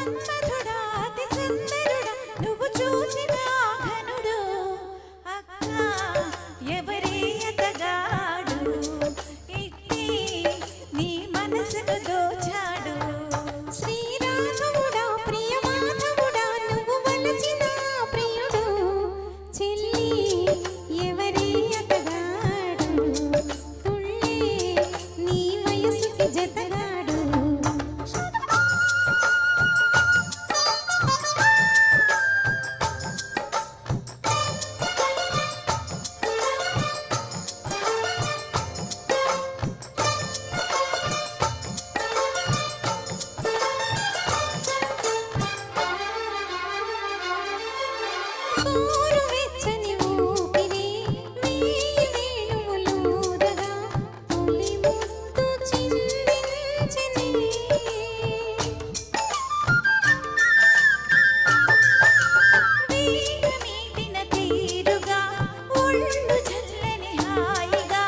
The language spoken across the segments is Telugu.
మన్మధుడా అతి సుందరుడా నువ్వు చూసిన ఘనుడు అక్క ఎవరి అతగాడు ఇట్టి నీ మనసును దోచాడు శ్రీరాఘవుడా ప్రియ మాధవుడా నువ్వు వలచిన ప్రియుడు చెల్లి ఎవరి అతగాడు తుళ్ళే నీ వయసుకి జతగాడు వెచ్చని ఊపిరి వేణువులూదగా తొలి ముద్దు చిందించెని వీణమీటిన తీరుగా ఒళ్ళు చల్లని హాయిగా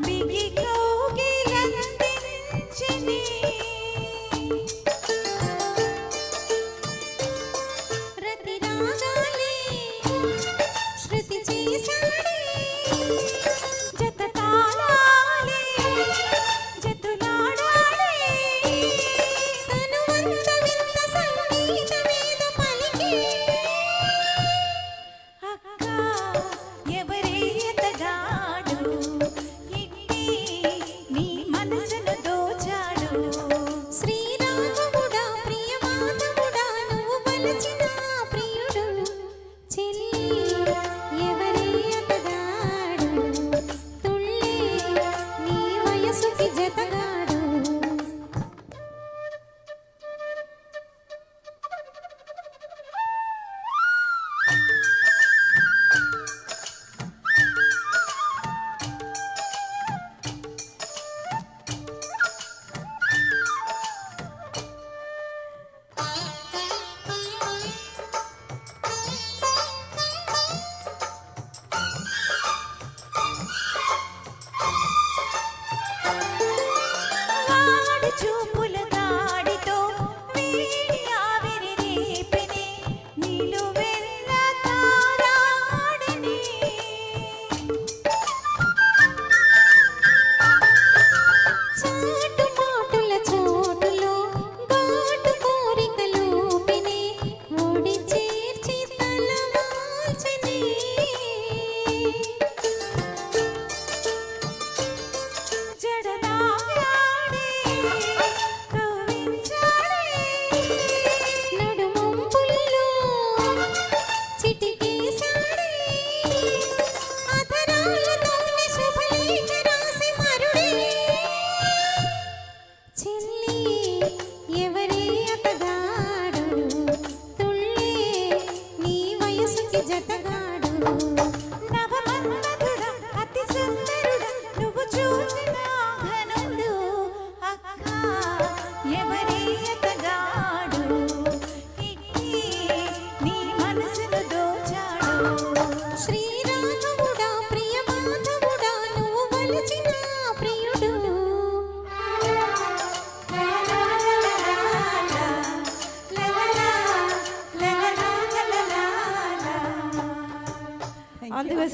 బిగి కౌగిలందించెని రతి రాగాలే శృతి చేసాడే జత తాళాలే జతులాడాడే తనువంత వింత సంగీతమేదో పలికే అక్క ఎవరి అతగాడు ఇట్టి నీ మనసును దోచాడు శ్రీరాఘవుడా ప్రియ మాధవుడా నువ్వు వలచిన ప్రియుడు చెల్లి ఎవరి అతగాడు తుళ్ళే నీ వయసుకి జతగాడు వాడి చూపుల దాడితో వేడి ఆవిరి రేపెనే నిలువెల్ల తారాడెనే చాటు మాటుల చోటులో ఘాటు కోరికలూపినే ఒడి చేర్చి తలవాల్చెనే జడలాడే కవ్వించాడే నడుమంపుల్లో చిటికేశాడే అధరాలతోనే శుభలేఖ రాసి మరుడే చెల్లి ఎవరి అతగాడు తుళ్ళే నీ వయసుకి జతగాడు నవమన్మధుడా అతి సుందరుడా నువ్వు చూసిన ఘనుడు అక్క ఎవరి అతగాడు ఇట్టి నీ మనసును దోచాడు శ్రీరాఘవుడా ప్రియ మాధవుడా నువ్వు వలచిన ప్రియుడు అందుకోసం